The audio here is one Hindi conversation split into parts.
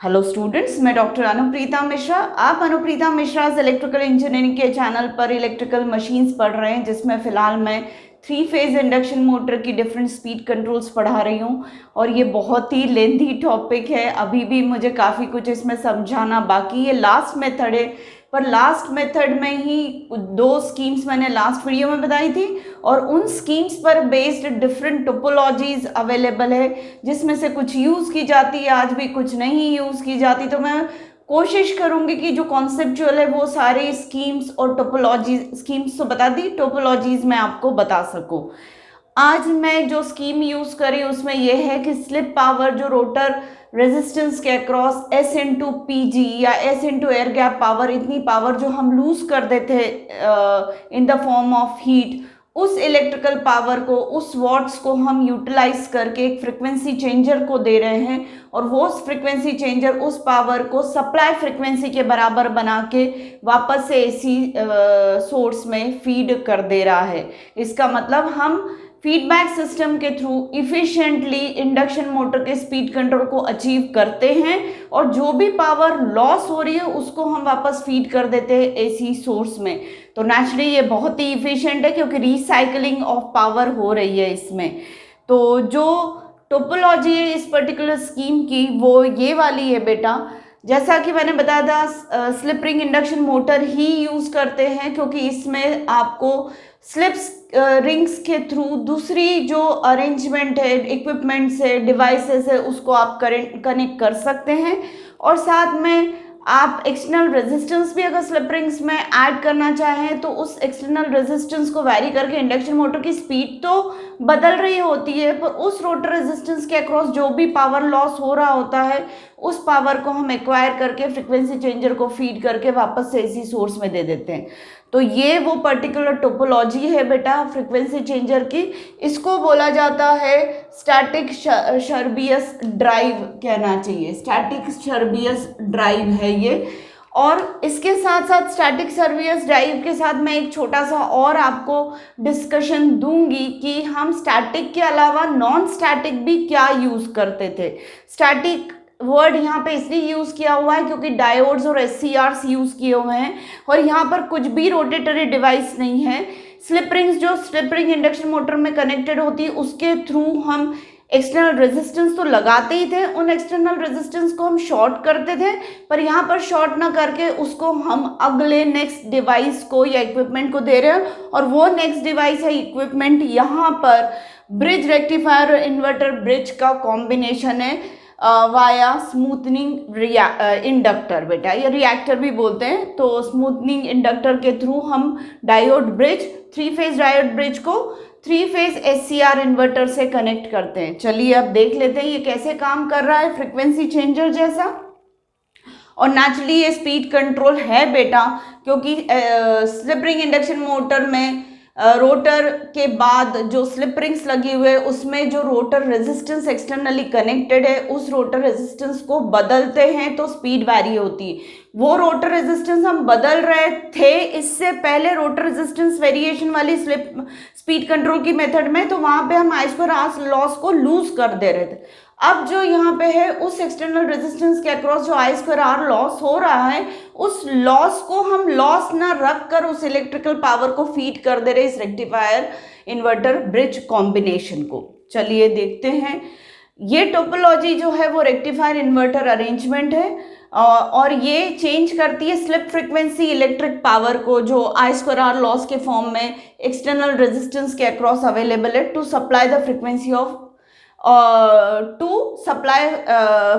हेलो स्टूडेंट्स, मैं डॉक्टर अनुप्रीता मिश्रा। आप अनुप्रीता मिश्रा इलेक्ट्रिकल इंजीनियरिंग के चैनल पर इलेक्ट्रिकल मशीन्स पढ़ रहे हैं, जिसमें फ़िलहाल मैं 3 फेज़ इंडक्शन मोटर की डिफरेंट स्पीड कंट्रोल्स पढ़ा रही हूँ। और ये बहुत ही लेंथी टॉपिक है, अभी भी मुझे काफ़ी कुछ इसमें समझाना बाकी। ये लास्ट मेथड है, पर लास्ट मेथड में ही 2 स्कीम्स मैंने लास्ट वीडियो में बताई थी, और उन स्कीम्स पर बेस्ड डिफरेंट टोपोलॉजीज अवेलेबल है, जिसमें से कुछ यूज़ की जाती है, आज भी कुछ नहीं यूज़ की जाती। तो मैं कोशिश करूंगी कि जो कॉन्सेप्चुअल है वो सारे स्कीम्स और टोपोलॉजी, स्कीम्स तो बता दी, टोपोलॉजीज मैं आपको बता सकूं। आज मैं जो स्कीम यूज़ करी उसमें यह है कि स्लिप पावर जो रोटर रेजिस्टेंस के across S into P G या S into air gap power, इतनी पावर जो हम लूज कर देते in the form of heat, उस इलेक्ट्रिकल पावर को, उस वॉट्स को हम यूटिलाइज करके एक फ्रिक्वेंसी चेंजर को दे रहे हैं, और वो फ्रिक्वेंसी चेंजर उस पावर को सप्लाई फ्रिक्वेंसी के बराबर बना के वापस से एसी सोर्स में फीड कर दे रहा है। इसका मतलब हम फीडबैक सिस्टम के थ्रू इफिशिएंटली इंडक्शन मोटर के स्पीड कंट्रोल को अचीव करते हैं, और जो भी पावर लॉस हो रही है उसको हम वापस फीड कर देते हैं एसी सोर्स में। तो नेचुरली ये बहुत ही इफिशिएंट है, क्योंकि रिसाइकलिंग ऑफ पावर हो रही है इसमें। तो जो टोपोलॉजी है इस पर्टिकुलर स्कीम की वो ये वाली है बेटा। जैसा कि मैंने बताया था, स्लिप रिंग इंडक्शन मोटर ही यूज़ करते हैं, क्योंकि इसमें आपको स्लिप्स रिंग्स के थ्रू दूसरी जो अरेंजमेंट है, इक्विपमेंट्स है, डिवाइसेस है, उसको आप कनेक्ट कर सकते हैं। और साथ में आप एक्सटर्नल रेजिस्टेंस भी अगर स्लिप रिंग्स में ऐड करना चाहें तो उस एक्सटर्नल रेजिस्टेंस को वैरी करके इंडक्शन मोटर की स्पीड तो बदल रही होती है, पर उस रोटर रेजिस्टेंस के अक्रॉस जो भी पावर लॉस हो रहा होता है उस पावर को हम एक्वायर करके फ्रिक्वेंसी चेंजर को फीड करके वापस से एसी सोर्स में दे देते हैं। तो ये वो पर्टिकुलर टोपोलॉजी है बेटा फ्रिक्वेंसी चेंजर की। इसको बोला जाता है स्टैटिक शर्बियस ड्राइव, कहना चाहिए स्टैटिक शर्बियस ड्राइव है ये। और इसके साथ साथ स्टैटिक शर्बियस ड्राइव के साथ मैं एक छोटा सा और आपको डिस्कशन दूंगी कि हम स्टैटिक के अलावा नॉन स्टैटिक भी क्या यूज़ करते थे। स्टैटिक वर्ड यहाँ पे इसलिए यूज़ किया हुआ है क्योंकि डायोड्स और SCRs यूज़ किए हुए हैं, और यहाँ पर कुछ भी रोटेटरी डिवाइस नहीं है। स्लिप रिंग्स जो स्लिप रिंग इंडक्शन मोटर में कनेक्टेड होती है उसके थ्रू हम एक्सटर्नल रेजिस्टेंस तो लगाते ही थे, उन एक्सटर्नल रेजिस्टेंस को हम शॉर्ट करते थे, पर यहाँ पर शॉर्ट ना करके उसको हम अगले नेक्स्ट डिवाइस को या इक्विपमेंट को दे रहे हैं, और वो नेक्स्ट डिवाइस है इक्विपमेंट यहाँ पर ब्रिज रेक्टिफायर और इन्वर्टर ब्रिज का कॉम्बिनेशन है वाया स्मूथनिंग इंडक्टर बेटा, ये रिएक्टर भी बोलते हैं। तो स्मूथनिंग इंडक्टर के थ्रू हम diode bridge, 3 phase diode bridge को 3 फेज SCR इन्वर्टर से कनेक्ट करते हैं। चलिए अब देख लेते हैं ये कैसे काम कर रहा है फ्रिक्वेंसी चेंजर जैसा। और नेचुरली ये स्पीड कंट्रोल है बेटा, क्योंकि स्लिप रिंग इंडक्शन मोटर में रोटर के बाद जो स्लिप रिंग्स लगी हुए हैं उसमें जो रोटर रेजिस्टेंस एक्सटर्नली कनेक्टेड है उस रोटर रेजिस्टेंस को बदलते हैं तो स्पीड वैरी होती है। वो रोटर रेजिस्टेंस हम बदल रहे थे इससे पहले रोटर रेजिस्टेंस वेरिएशन वाली स्पीड कंट्रोल की मेथड में, तो वहां पे हम I/R लॉस को लूज कर दे रहे थे। अब जो यहाँ पे है उस एक्सटर्नल रेजिस्टेंस के अक्रॉस जो I/R लॉस हो रहा है, उस लॉस को हम लॉस ना रख कर उस इलेक्ट्रिकल पावर को फीड कर दे रहे इस रेक्टिफायर इन्वर्टर ब्रिज कॉम्बिनेशन को। चलिए देखते हैं। ये टोपोलॉजी जो है वो रेक्टिफायर इन्वर्टर अरेंजमेंट है, और ये चेंज करती है स्लिप फ्रिक्वेंसी इलेक्ट्रिक पावर को जो I/R लॉस के फॉर्म में एक्सटर्नल रेजिस्टेंस के अक्रॉस अवेलेबल है to supply the frequency of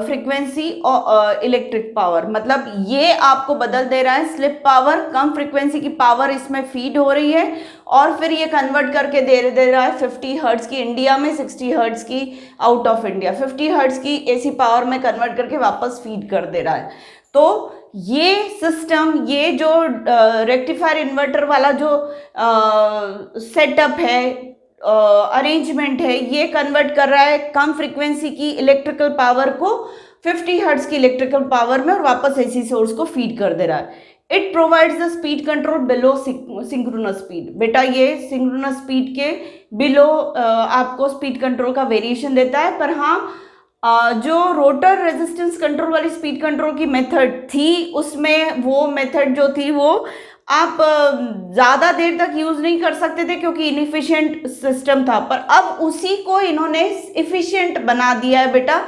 frequency electric power. मतलब ये आपको बदल दे रहा है स्लिप पावर, कम फ्रीक्वेंसी की पावर इसमें फीड हो रही है, और फिर ये कन्वर्ट करके दे रहा है 50 हर्ट्ज की इंडिया में, 60 हर्ट्ज की आउट ऑफ इंडिया, 50 हर्ट्ज की एसी पावर में कन्वर्ट करके वापस फीड कर दे रहा है। तो ये सिस्टम, ये जो रेक्टिफायर इन्वर्टर वाला जो सेटअप है, अरेंजमेंट है, ये कन्वर्ट कर रहा है कम फ्रीक्वेंसी की इलेक्ट्रिकल पावर को 50 हर्ट्ज की इलेक्ट्रिकल पावर में और वापस एसी सोर्स को फीड कर दे रहा है। It provides the speed control below synchronous speed. बेटा ये सिंक्रोनस स्पीड के बिलो आपको स्पीड कंट्रोल का वेरिएशन देता है, पर हाँ जो रोटर रेजिस्टेंस कंट्रोल वाली स्पीड कंट्रोल की मेथड थी, उसमें वो मेथड जो थी वो आप ज़्यादा देर तक यूज़ नहीं कर सकते थे क्योंकि इनएफिशिएंट सिस्टम था। पर अब उसी को इन्होंने इफिशिएंट बना दिया है बेटा,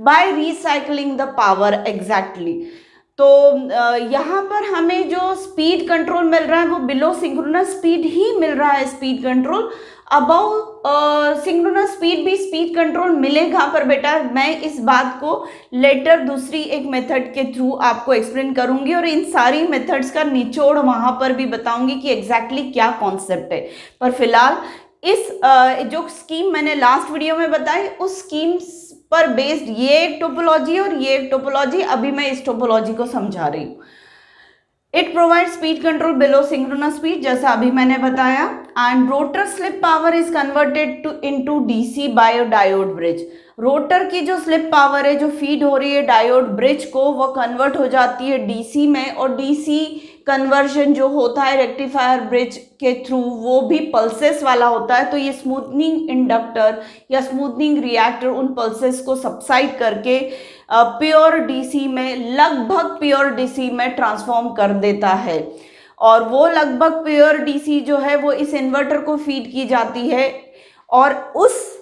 by recycling the power exactly. तो यहाँ पर हमें जो स्पीड कंट्रोल मिल रहा है वो बिलो सिंक्रोनस स्पीड ही मिल रहा है speed control. Above synchronous speed भी स्पीड कंट्रोल मिलेगा, पर बेटा मैं इस बात को लेटर दूसरी एक मेथड के थ्रू आपको एक्सप्लेन करूंगी और इन सारी मेथड्स का निचोड़ वहां पर भी बताऊंगी कि एग्जैक्टली क्या कॉन्सेप्ट है। पर फिलहाल इस जो स्कीम मैंने लास्ट वीडियो में बताई उस स्कीम पर बेस्ड ये एक टोपोलॉजी और ये एक टोपोलॉजी, अभी मैं इस टोपोलॉजी को समझा रही हूँ। It provide speed control below synchronous speed, जैसा अभी मैंने बताया, and rotor slip power is converted to into DC by diode bridge. Rotor की जो स्लिप पावर है जो फीड हो रही है डायोड ब्रिज को, वो कन्वर्ट हो जाती है डीसी में, और डीसी कन्वर्जन जो होता है रेक्टिफायर ब्रिज के थ्रू वो भी पल्सेस वाला होता है। तो ये स्मूथनिंग इंडक्टर या स्मूथनिंग रिएक्टर उन पल्सेस को सबसाइड करके प्योर डीसी में, लगभग प्योर डीसी में ट्रांसफॉर्म कर देता है। और वो लगभग प्योर डीसी जो है वो इस इन्वर्टर को फीड की जाती है, और उस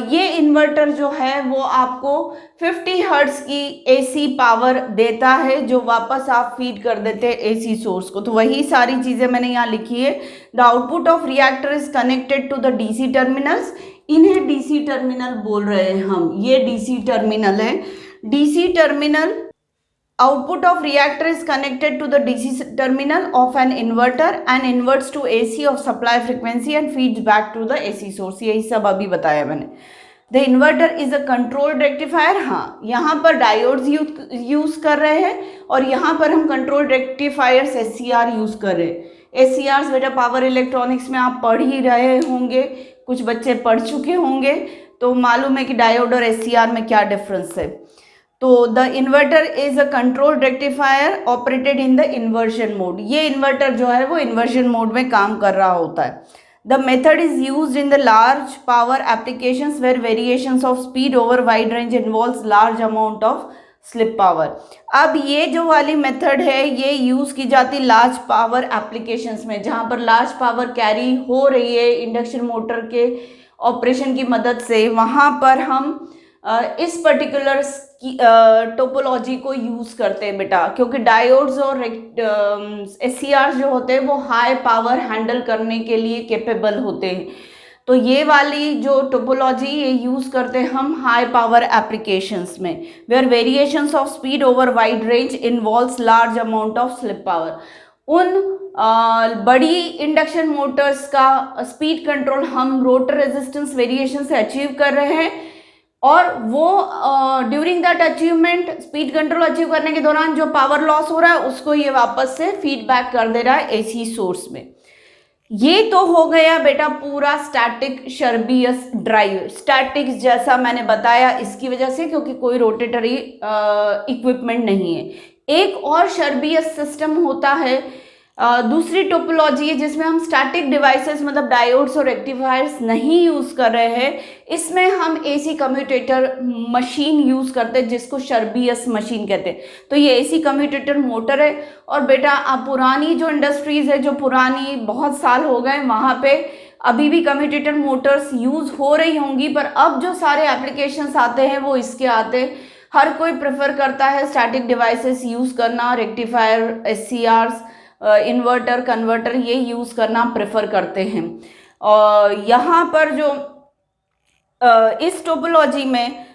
ये इन्वर्टर जो है वो आपको 50 हर्ट्ज की एसी पावर देता है जो वापस आप फीड कर देते हैं एसी सोर्स को। तो वही सारी चीज़ें मैंने यहाँ लिखी है। The output of reactor is connected to the DC terminals. इन्हें डीसी टर्मिनल बोल रहे हैं हम, ये डीसी टर्मिनल है। DC terminal output of reactor is connected to the DC terminal of an inverter and inverts to AC of supply frequency and feeds back to the AC source। यही सब अभी बताया मैंने। The inverter is a controlled rectifier। हाँ, यहाँ पर डायोड्स यूज कर रहे हैं और यहाँ पर हम कंट्रोल्ड रेक्टिफायर्स SCR यूज कर रहे हैं। SCRs बेटा पावर इलेक्ट्रॉनिक्स में आप पढ़ ही रहे होंगे, कुछ बच्चे पढ़ चुके होंगे, तो मालूम है कि डायोड और SCR में क्या डिफरेंस है। तो the inverter is a controlled rectifier operated in the inversion mode. ये इन्वर्टर जो है वो इन्वर्जन मोड में काम कर रहा होता है। The method is used in the large power applications where variations of speed over wide range involves large amount of slip power. अब ये जो वाली मेथड है ये यूज़ की जाती लार्ज पावर एप्लीकेशंस में, जहाँ पर लार्ज पावर कैरी हो रही है इंडक्शन मोटर के ऑपरेशन की मदद से, वहाँ पर हम इस पर्टिकुलर टोपोलॉजी को यूज़ करते हैं बेटा, क्योंकि डायोड्स और SCR जो होते हैं वो हाई पावर हैंडल करने के लिए कैपेबल होते हैं। तो ये वाली जो टोपोलॉजी ये यूज़ करते हैं हम हाई पावर एप्लीकेशंस में, where variations of speed over wide range involves large amount of slip power. उन बड़ी इंडक्शन मोटर्स का स्पीड कंट्रोल हम रोटर रेजिस्टेंस वेरिएशन से अचीव कर रहे हैं, और वो during that achievement speed control achieve करने के दौरान जो पावर लॉस हो रहा है उसको ये वापस से फीडबैक कर दे रहा है एसी सोर्स में। ये तो हो गया बेटा पूरा स्टैटिक शर्बियस ड्राइव। स्टैटिक्स जैसा मैंने बताया इसकी वजह से क्योंकि कोई रोटेटरी इक्विपमेंट नहीं है। एक और शर्बियस सिस्टम होता है, दूसरी टोपोलॉजी है जिसमें हम स्टैटिक डिवाइसेस मतलब डायोड्स और रेक्टिफायर्स नहीं यूज़ कर रहे हैं। इसमें हम एसी कम्यूटेटर मशीन यूज़ करते हैं जिसको शर्बियस मशीन कहते हैं। तो ये एसी कम्यूटेटर मोटर है, और बेटा आप पुरानी जो इंडस्ट्रीज़ है जो पुरानी बहुत साल हो गए वहाँ पे अभी भी कम्यूटेटर मोटर्स यूज़ हो रही होंगी, पर अब जो सारे एप्लीकेशंस आते हैं वो इसके आते हैं। हर कोई प्रेफर करता है स्टैटिक डिवाइसेस यूज़ करना, रेक्टिफायर, SCRs, इन्वर्टर, कन्वर्टर ये यूज़ करना प्रेफर करते हैं। और यहाँ पर जो इस टोपोलॉजी में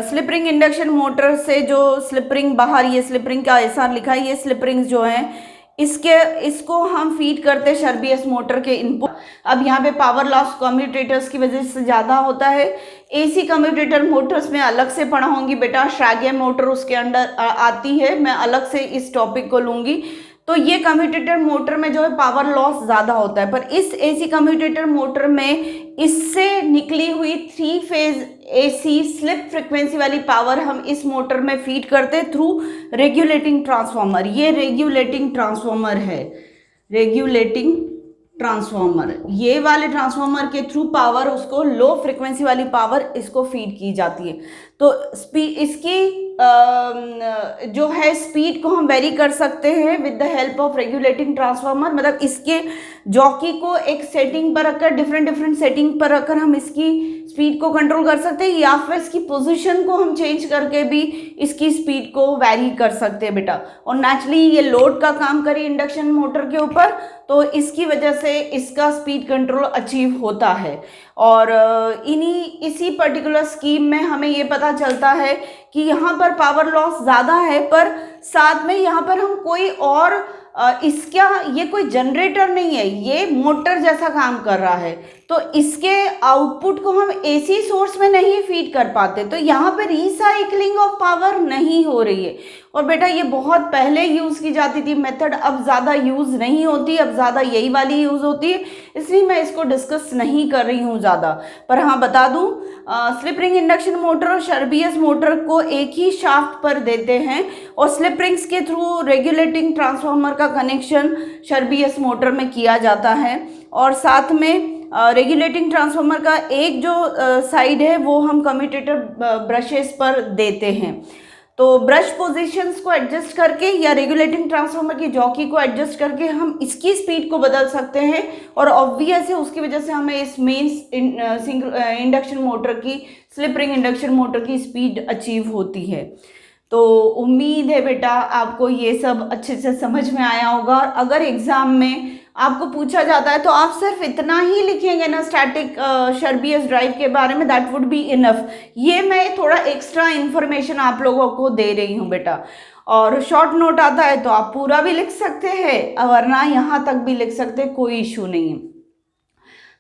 स्लिप रिंग इंडक्शन मोटर से जो स्लिप रिंग बाहर, ये स्लिप रिंग का ऐसा लिखा है, ये स्लिप रिंग्स जो हैं इसको हम फीड करते हैं शर्बियस मोटर के इनपुट। अब यहाँ पे पावर लॉस कम्यूटेटर्स की वजह से ज़्यादा होता है। एसी कम्यूटेटर मोटर्स में अलग से पढ़ाऊँगी बेटा, श्रैगे मोटर उसके अंडर आती है, मैं अलग से इस टॉपिक को लूँगी। तो ये कम्यूटेटर मोटर में जो है पावर लॉस ज़्यादा होता है, पर इस एसी कम्यूटेटर मोटर में इससे निकली हुई 3 फेज एसी स्लिप फ्रिक्वेंसी वाली पावर हम इस मोटर में फीड करते हैं थ्रू रेगुलेटिंग ट्रांसफॉर्मर। ये रेगुलेटिंग ट्रांसफॉर्मर है, रेगुलेटिंग ट्रांसफॉर्मर। ये वाले ट्रांसफॉर्मर के थ्रू पावर उसको लो फ्रिक्वेंसी वाली पावर इसको फीड की जाती है। तो इसकी जो है स्पीड को हम वेरी कर सकते हैं with the help of regulating transformer. मतलब इसके जॉकी को एक सेटिंग पर रखकर डिफरेंट सेटिंग पर रखकर हम इसकी स्पीड को कंट्रोल कर सकते हैं, या फिर इसकी पोजीशन को हम चेंज करके भी इसकी स्पीड को वैरी कर सकते हैं बेटा। और नेचुरली ये लोड का काम करे इंडक्शन मोटर के ऊपर, तो इसकी वजह से इसका स्पीड कंट्रोल अचीव होता है। और इसी पर्टिकुलर स्कीम में हमें ये पता चलता है कि यहाँ पर पावर लॉस ज़्यादा है, पर साथ में यहाँ पर हम कोई और इसका ये कोई जनरेटर नहीं है, ये मोटर जैसा काम कर रहा है, तो इसके आउटपुट को हम एसी सोर्स में नहीं फीड कर पाते, तो यहाँ पे रिसाइकलिंग ऑफ पावर नहीं हो रही है। और बेटा ये बहुत पहले यूज़ की जाती थी मेथड, अब ज़्यादा यूज़ नहीं होती, अब ज़्यादा यही वाली यूज़ होती है, इसलिए मैं इसको डिस्कस नहीं कर रही हूँ ज़्यादा। पर हाँ बता दूँ, स्लिप रिंग इंडक्शन मोटर और शर्बियस मोटर को एक ही शाफ्ट पर देते हैं, और स्लिप रिंग्स के थ्रू रेगुलेटिंग ट्रांसफार्मर का कनेक्शन शर्बियस मोटर में किया जाता है। और साथ में रेगुलेटिंग ट्रांसफार्मर का एक जो साइड है वो हम कम्यूटेटर ब्रशेस पर देते हैं। तो ब्रश पोजीशंस को एडजस्ट करके या रेगुलेटिंग ट्रांसफार्मर की जॉकी को एडजस्ट करके हम इसकी स्पीड को बदल सकते हैं, और ऑब्वियस है उसकी वजह से हमें इस मेन इंडक्शन मोटर की, स्लिप रिंग इंडक्शन मोटर की स्पीड अचीव होती है। तो उम्मीद है बेटा आपको ये सब अच्छे से समझ में आया होगा। और अगर एग्ज़ाम में आपको पूछा जाता है तो आप सिर्फ इतना ही लिखेंगे ना स्टैटिक शर्बियस ड्राइव के बारे में, दैट वुड बी इनफ। ये मैं थोड़ा एक्स्ट्रा इन्फॉर्मेशन आप लोगों को दे रही हूँ बेटा। और शॉर्ट नोट आता है तो आप पूरा भी लिख सकते हैं, वरना यहाँ तक भी लिख सकते हैं, कोई इशू नहीं है।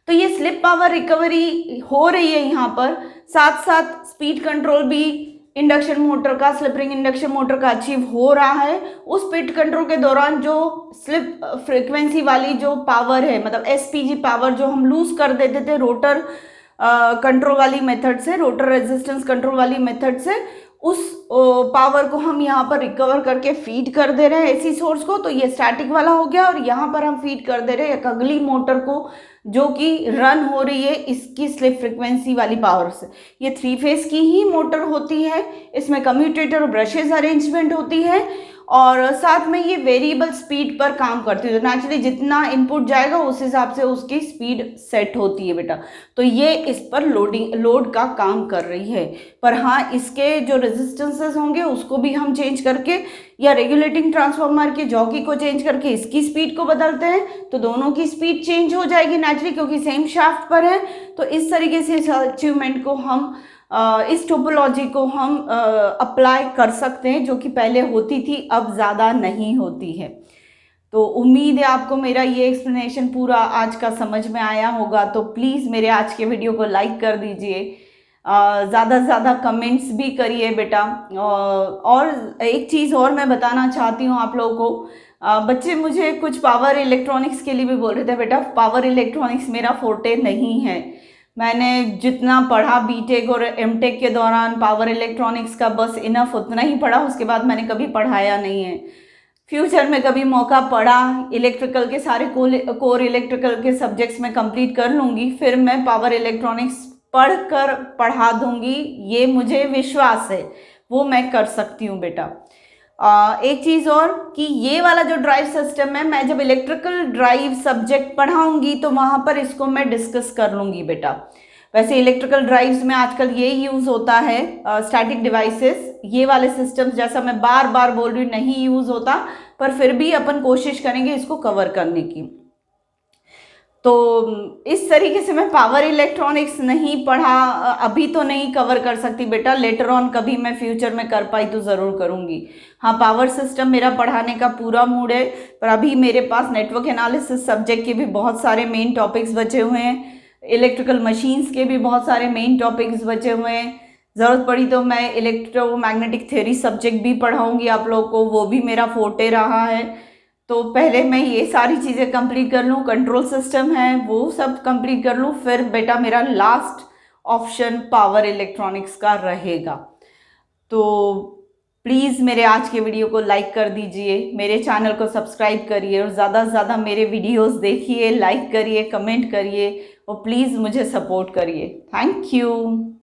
तो ये स्लिप पावर रिकवरी हो रही है यहाँ पर, साथ साथ स्पीड कंट्रोल भी इंडक्शन मोटर का, स्लिप रिंग इंडक्शन मोटर का अचीव हो रहा है। उस स्पीड कंट्रोल के दौरान जो स्लिप फ्रीक्वेंसी वाली जो पावर है, मतलब एसपीजी पावर जो हम लूज कर देते थे रोटर कंट्रोल वाली मेथड से, रोटर रेजिस्टेंस कंट्रोल वाली मेथड से, उस पावर को हम यहाँ पर रिकवर करके फीड कर दे रहे हैं एसी सोर्स को। तो ये स्टैटिक वाला हो गया, और यहाँ पर हम फीड कर दे रहे हैं एक अगली मोटर को जो कि रन हो रही है इसकी स्लिप फ्रिक्वेंसी वाली पावर से। ये 3 फेज की ही मोटर होती है, इसमें कम्यूटेटर और ब्रशेज अरेंजमेंट होती है, और साथ में ये वेरिएबल स्पीड पर काम करती है। तो नेचुरली जितना इनपुट जाएगा उस हिसाब से उसकी स्पीड सेट होती है बेटा। तो ये इस पर लोड का काम कर रही है। पर हाँ, इसके जो रेजिस्टेंसेस होंगे उसको भी हम चेंज करके, या रेगुलेटिंग ट्रांसफार्मर के जॉकी को चेंज करके इसकी स्पीड को बदलते हैं, तो दोनों की स्पीड चेंज हो जाएगी नेचुरली, क्योंकि सेम शाफ्ट पर है। तो इस तरीके से इस अचीवमेंट को हम इस टोपोलॉजी को हम अप्लाई कर सकते हैं, जो कि पहले होती थी, अब ज़्यादा नहीं होती है। तो उम्मीद है आपको मेरा ये एक्सप्लेनेशन पूरा आज का समझ में आया होगा। तो प्लीज़ मेरे आज के वीडियो को लाइक कर दीजिए, ज़्यादा से ज़्यादा कमेंट्स भी करिए बेटा। और एक चीज़ और मैं बताना चाहती हूँ आप लोगों को, बच्चे मुझे कुछ पावर इलेक्ट्रॉनिक्स के लिए भी बोल रहे थे, बेटा पावर इलेक्ट्रॉनिक्स मेरा फोर्टे नहीं है। मैंने जितना पढ़ा बीटेक और एमटेक के दौरान पावर इलेक्ट्रॉनिक्स का बस इनफ उतना ही पढ़ा, उसके बाद मैंने कभी पढ़ाया नहीं है। फ्यूचर में कभी मौका पड़ा, इलेक्ट्रिकल के सारे कोर इलेक्ट्रिकल के सब्जेक्ट्स में कंप्लीट कर लूँगी, फिर मैं पावर इलेक्ट्रॉनिक्स पढ़कर पढ़ा दूँगी, ये मुझे विश्वास है, वो मैं कर सकती हूँ बेटा। एक चीज़ और कि ये वाला जो ड्राइव सिस्टम है, मैं जब इलेक्ट्रिकल ड्राइव सब्जेक्ट पढ़ाऊंगी तो वहाँ पर इसको मैं डिस्कस कर लूँगी बेटा। वैसे इलेक्ट्रिकल ड्राइव्स में आजकल ये यूज़ होता है, स्टैटिक डिवाइसेस, ये वाले सिस्टम्स जैसा मैं बार बार बोल रही हूँ नहीं यूज़ होता, पर फिर भी अपन कोशिश करेंगे इसको कवर करने की। तो इस तरीके से मैं पावर इलेक्ट्रॉनिक्स नहीं पढ़ा, अभी तो नहीं कवर कर सकती बेटा, लेटर ऑन कभी मैं फ्यूचर में कर पाई तो ज़रूर करूँगी। हाँ, पावर सिस्टम मेरा पढ़ाने का पूरा मूड है, पर अभी मेरे पास नेटवर्क एनालिसिस सब्जेक्ट के भी बहुत सारे मेन टॉपिक्स बचे हुए हैं, इलेक्ट्रिकल मशीन्स के भी बहुत सारे मेन टॉपिक्स बचे हुए हैं। ज़रूरत पड़ी तो मैं इलेक्ट्रोमैग्नेटिक थ्योरी सब्जेक्ट भी पढ़ाऊँगी आप लोगों को, वो भी मेरा फोर्टे रहा है। तो पहले मैं ये सारी चीज़ें कंप्लीट कर लूँ, कंट्रोल सिस्टम है वो सब कंप्लीट कर लूँ, फिर बेटा मेरा लास्ट ऑप्शन पावर इलेक्ट्रॉनिक्स का रहेगा। तो प्लीज़ मेरे आज के वीडियो को लाइक कर दीजिए, मेरे चैनल को सब्सक्राइब करिए, और ज़्यादा से ज़्यादा मेरे वीडियोस देखिए, लाइक करिए, कमेंट करिए, और प्लीज़ मुझे सपोर्ट करिए। Thank you.